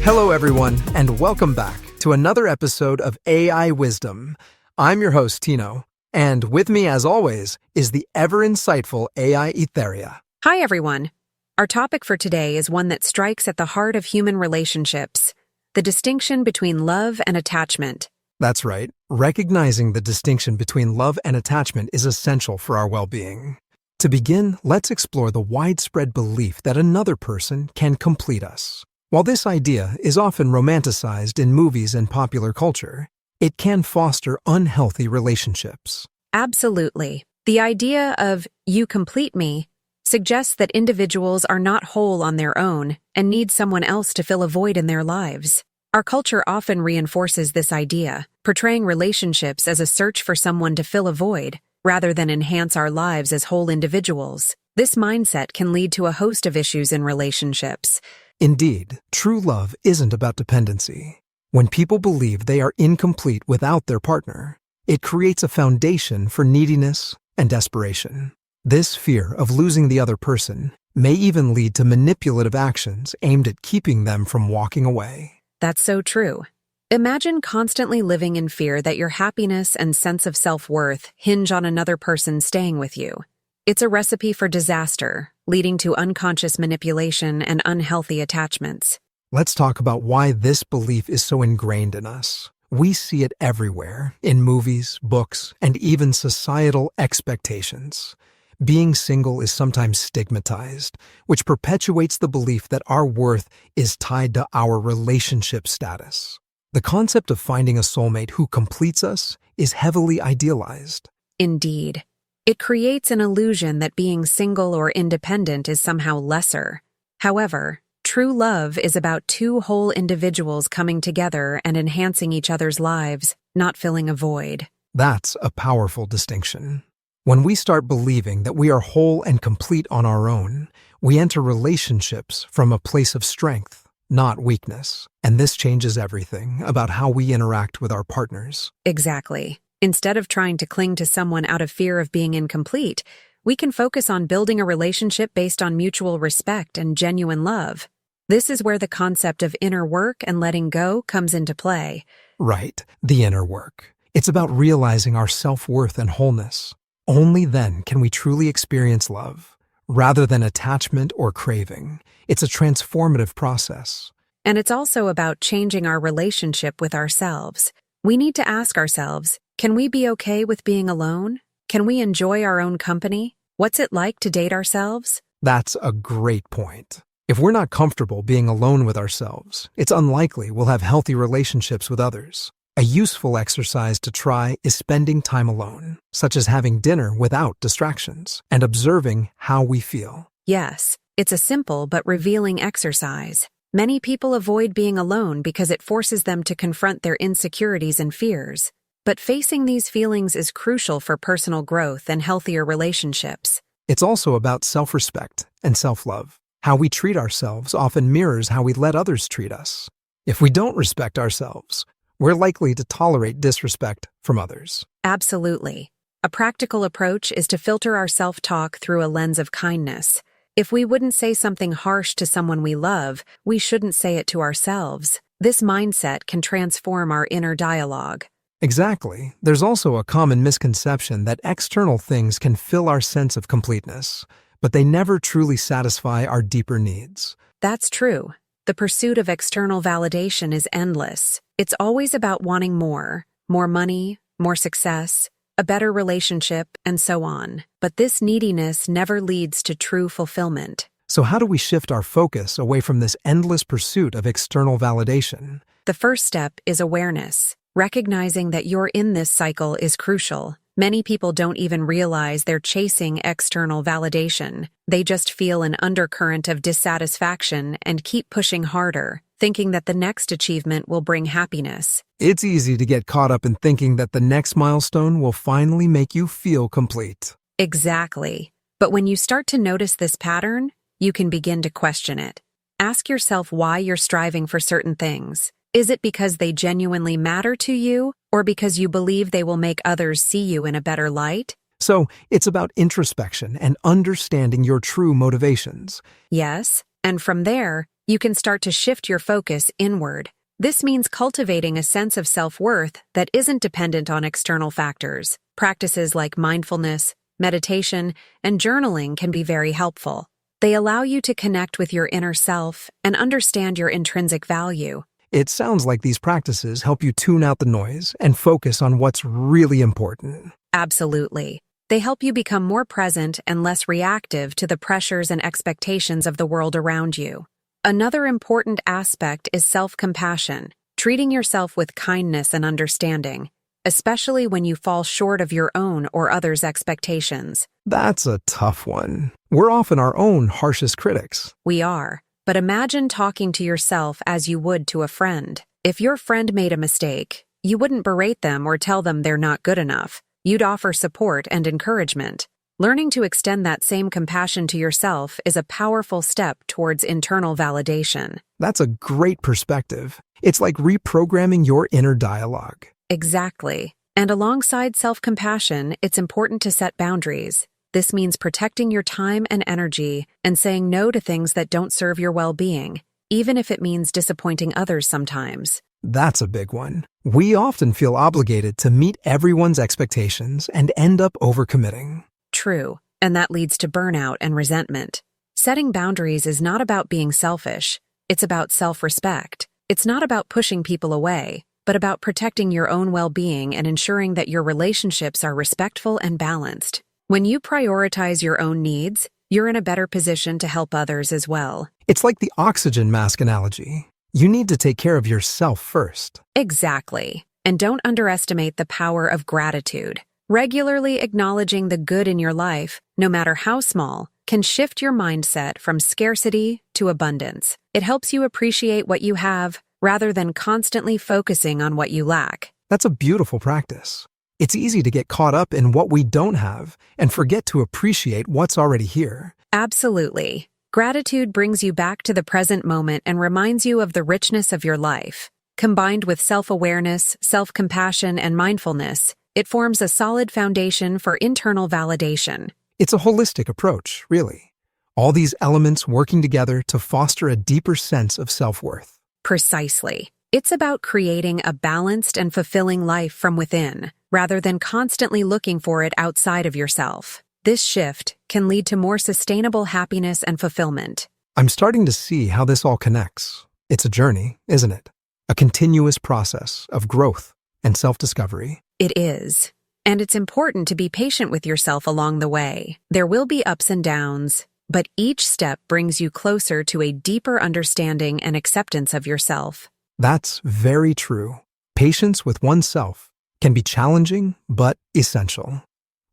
Hello, everyone, and welcome back to another episode of AI Wisdom. I'm your host, Tino, and with me, as always, is the ever-insightful AI Etheria. Hi, everyone. Our topic for today is one that strikes at the heart of human relationships, the distinction between love and attachment. That's right. Recognizing the distinction between love and attachment is essential for our well-being. To begin, let's explore the widespread belief that another person can complete us. While this idea is often romanticized in movies and popular culture, it can foster unhealthy relationships. Absolutely. The idea of "you complete me" suggests that individuals are not whole on their own and need someone else to fill a void in their lives. Our culture often reinforces this idea, portraying relationships as a search for someone to fill a void, rather than enhance our lives as whole individuals. This mindset can lead to a host of issues in relationships. Indeed, true love isn't about dependency. When people believe they are incomplete without their partner, it creates a foundation for neediness and desperation. This fear of losing the other person may even lead to manipulative actions aimed at keeping them from walking away. That's so true. Imagine constantly living in fear that your happiness and sense of self-worth hinge on another person staying with you. It's a recipe for disaster, leading to unconscious manipulation and unhealthy attachments. Let's talk about why this belief is so ingrained in us. We see it everywhere, in movies, books, and even societal expectations. Being single is sometimes stigmatized, which perpetuates the belief that our worth is tied to our relationship status. The concept of finding a soulmate who completes us is heavily idealized. Indeed. It creates an illusion that being single or independent is somehow lesser. However, true love is about two whole individuals coming together and enhancing each other's lives, not filling a void. That's a powerful distinction. When we start believing that we are whole and complete on our own, we enter relationships from a place of strength, not weakness. And this changes everything about how we interact with our partners. Exactly. Instead of trying to cling to someone out of fear of being incomplete, we can focus on building a relationship based on mutual respect and genuine love. This is where the concept of inner work and letting go comes into play. Right, the inner work. It's about realizing our self-worth and wholeness. Only then can we truly experience love, rather than attachment or craving. It's a transformative process. And it's also about changing our relationship with ourselves. We need to ask ourselves, can we be okay with being alone? Can we enjoy our own company? What's it like to date ourselves? That's a great point. If we're not comfortable being alone with ourselves, it's unlikely we'll have healthy relationships with others. A useful exercise to try is spending time alone, such as having dinner without distractions and observing how we feel. Yes, it's a simple but revealing exercise. Many people avoid being alone because it forces them to confront their insecurities and fears. But facing these feelings is crucial for personal growth and healthier relationships. It's also about self-respect and self-love. How we treat ourselves often mirrors how we let others treat us. If we don't respect ourselves, we're likely to tolerate disrespect from others. Absolutely. A practical approach is to filter our self-talk through a lens of kindness. If we wouldn't say something harsh to someone we love, we shouldn't say it to ourselves. This mindset can transform our inner dialogue. Exactly. There's also a common misconception that external things can fill our sense of completeness, but they never truly satisfy our deeper needs. That's true. The pursuit of external validation is endless. It's always about wanting more money, more success, a better relationship, and so on. But this neediness never leads to true fulfillment. So how do we shift our focus away from this endless pursuit of external validation? The first step is awareness. Recognizing that you're in this cycle is crucial. Many people don't even realize they're chasing external validation. They just feel an undercurrent of dissatisfaction and keep pushing harder, thinking that the next achievement will bring happiness. It's easy to get caught up in thinking that the next milestone will finally make you feel complete. Exactly. But when you start to notice this pattern, you can begin to question it. Ask yourself why you're striving for certain things. Is it because they genuinely matter to you, or because you believe they will make others see you in a better light? So, it's about introspection and understanding your true motivations. Yes, and from there, you can start to shift your focus inward. This means cultivating a sense of self-worth that isn't dependent on external factors. Practices like mindfulness, meditation, and journaling can be very helpful. They allow you to connect with your inner self and understand your intrinsic value. It sounds like these practices help you tune out the noise and focus on what's really important. Absolutely. They help you become more present and less reactive to the pressures and expectations of the world around you. Another important aspect is self-compassion, treating yourself with kindness and understanding, especially when you fall short of your own or others' expectations. That's a tough one. We're often our own harshest critics. We are, but imagine talking to yourself as you would to a friend. If your friend made a mistake, you wouldn't berate them or tell them they're not good enough. You'd offer support and encouragement. Learning to extend that same compassion to yourself is a powerful step towards internal validation. That's a great perspective. It's like reprogramming your inner dialogue. Exactly. And alongside self-compassion, it's important to set boundaries. This means protecting your time and energy and saying no to things that don't serve your well-being, even if it means disappointing others sometimes. That's a big one. We often feel obligated to meet everyone's expectations and end up overcommitting. True, and that leads to burnout and resentment. Setting boundaries is not about being selfish. It's about self-respect. It's not about pushing people away, but about protecting your own well-being and ensuring that your relationships are respectful and balanced. When you prioritize your own needs, you're in a better position to help others as well. It's like the oxygen mask analogy. You need to take care of yourself first. Exactly. And don't underestimate the power of gratitude. Regularly acknowledging the good in your life, no matter how small, can shift your mindset from scarcity to abundance. It helps you appreciate what you have rather than constantly focusing on what you lack. That's a beautiful practice. It's easy to get caught up in what we don't have and forget to appreciate what's already here. Absolutely. Gratitude brings you back to the present moment and reminds you of the richness of your life. Combined with self-awareness, self-compassion, and mindfulness, it forms a solid foundation for internal validation. It's a holistic approach, really. All these elements working together to foster a deeper sense of self-worth. Precisely. It's about creating a balanced and fulfilling life from within, rather than constantly looking for it outside of yourself. This shift can lead to more sustainable happiness and fulfillment. I'm starting to see how this all connects. It's a journey, isn't it? A continuous process of growth and self-discovery. It is. And it's important to be patient with yourself along the way. There will be ups and downs, but each step brings you closer to a deeper understanding and acceptance of yourself. That's very true. Patience with oneself can be challenging, but essential.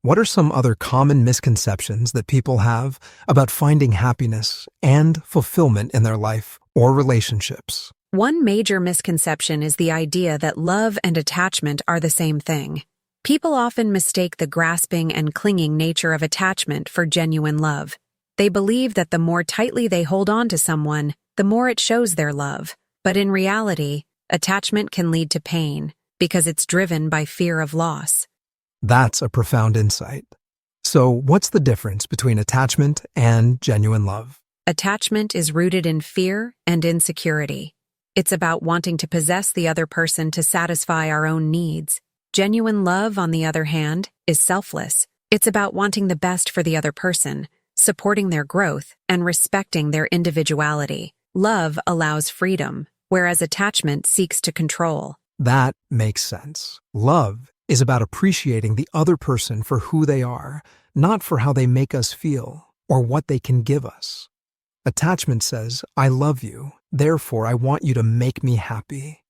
What are some other common misconceptions that people have about finding happiness and fulfillment in their life or relationships? One major misconception is the idea that love and attachment are the same thing. People often mistake the grasping and clinging nature of attachment for genuine love. They believe that the more tightly they hold on to someone, the more it shows their love. But in reality, attachment can lead to pain because it's driven by fear of loss. That's a profound insight. So, what's the difference between attachment and genuine love? Attachment is rooted in fear and insecurity. It's about wanting to possess the other person to satisfy our own needs. Genuine love, on the other hand, is selfless. It's about wanting the best for the other person, supporting their growth, and respecting their individuality. Love allows freedom, whereas attachment seeks to control. That makes sense. Love is about appreciating the other person for who they are, not for how they make us feel or what they can give us. Attachment says, I love you, therefore I want you to make me happy.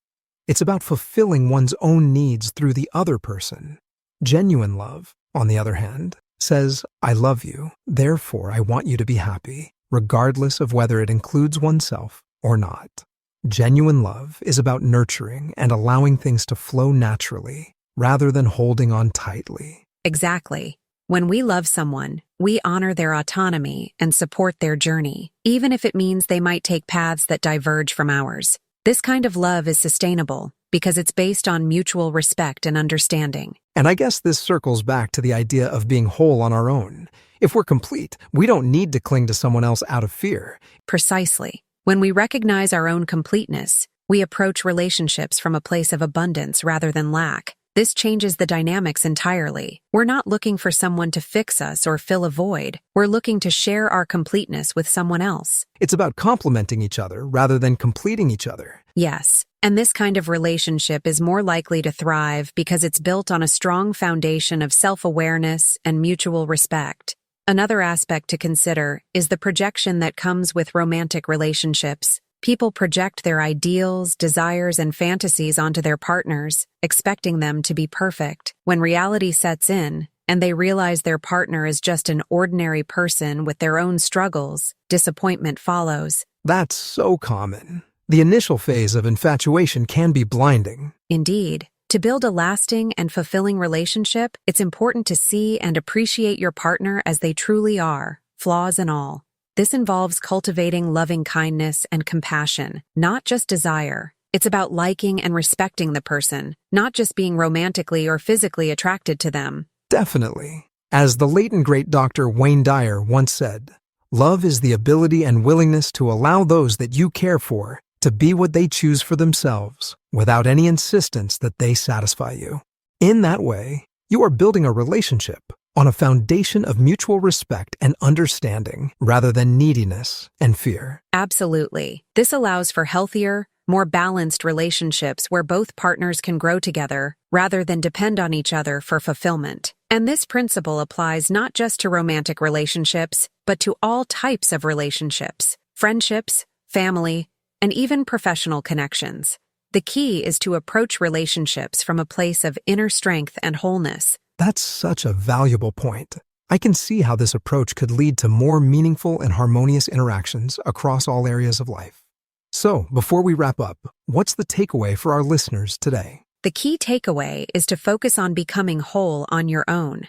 It's about fulfilling one's own needs through the other person. Genuine love, on the other hand, says, I love you, therefore I want you to be happy, regardless of whether it includes oneself or not. Genuine love is about nurturing and allowing things to flow naturally, rather than holding on tightly. Exactly. When we love someone, we honor their autonomy and support their journey, even if it means they might take paths that diverge from ours. This kind of love is sustainable because it's based on mutual respect and understanding. And I guess this circles back to the idea of being whole on our own. If we're complete, we don't need to cling to someone else out of fear. Precisely. When we recognize our own completeness, we approach relationships from a place of abundance rather than lack. This changes the dynamics entirely. We're not looking for someone to fix us or fill a void. We're looking to share our completeness with someone else. It's about complementing each other rather than completing each other. Yes, and this kind of relationship is more likely to thrive because it's built on a strong foundation of self-awareness and mutual respect. Another aspect to consider is the projection that comes with romantic relationships. People project their ideals, desires, and fantasies onto their partners, expecting them to be perfect. When reality sets in, and they realize their partner is just an ordinary person with their own struggles, disappointment follows. That's so common. The initial phase of infatuation can be blinding. Indeed, to build a lasting and fulfilling relationship, it's important to see and appreciate your partner as they truly are, flaws and all. This involves cultivating loving kindness and compassion, not just desire. It's about liking and respecting the person, not just being romantically or physically attracted to them. Definitely. As the late and great Dr. Wayne Dyer once said, love is the ability and willingness to allow those that you care for to be what they choose for themselves, without any insistence that they satisfy you. In that way, you are building a relationship on a foundation of mutual respect and understanding rather than neediness and fear. Absolutely. This allows for healthier, more balanced relationships where both partners can grow together rather than depend on each other for fulfillment. And this principle applies not just to romantic relationships, but to all types of relationships, friendships, family, and even professional connections. The key is to approach relationships from a place of inner strength and wholeness. That's such a valuable point. I can see how this approach could lead to more meaningful and harmonious interactions across all areas of life. So, before we wrap up, what's the takeaway for our listeners today? The key takeaway is to focus on becoming whole on your own.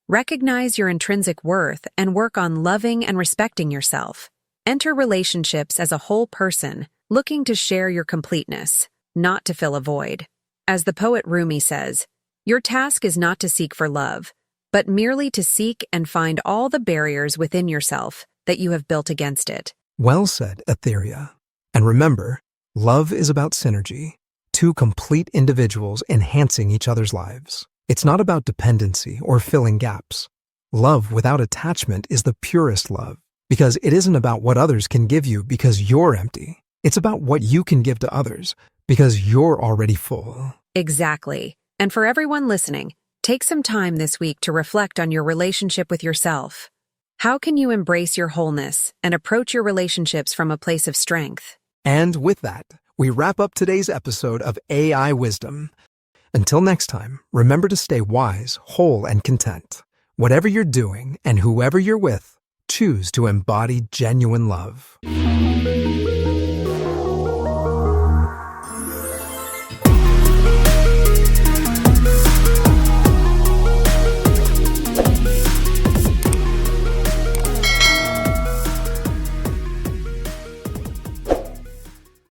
Recognize your intrinsic worth and work on loving and respecting yourself. Enter relationships as a whole person, looking to share your completeness, not to fill a void. As the poet Rumi says, your task is not to seek for love, but merely to seek and find all the barriers within yourself that you have built against it. Well said, Etheria. And remember, love is about synergy, two complete individuals enhancing each other's lives. It's not about dependency or filling gaps. Love without attachment is the purest love, because it isn't about what others can give you because you're empty. It's about what you can give to others because you're already full. Exactly. And for everyone listening, take some time this week to reflect on your relationship with yourself. How can you embrace your wholeness and approach your relationships from a place of strength? And with that, we wrap up today's episode of AI Wisdom. Until next time, remember to stay wise, whole, and content. Whatever you're doing and whoever you're with, choose to embody genuine love.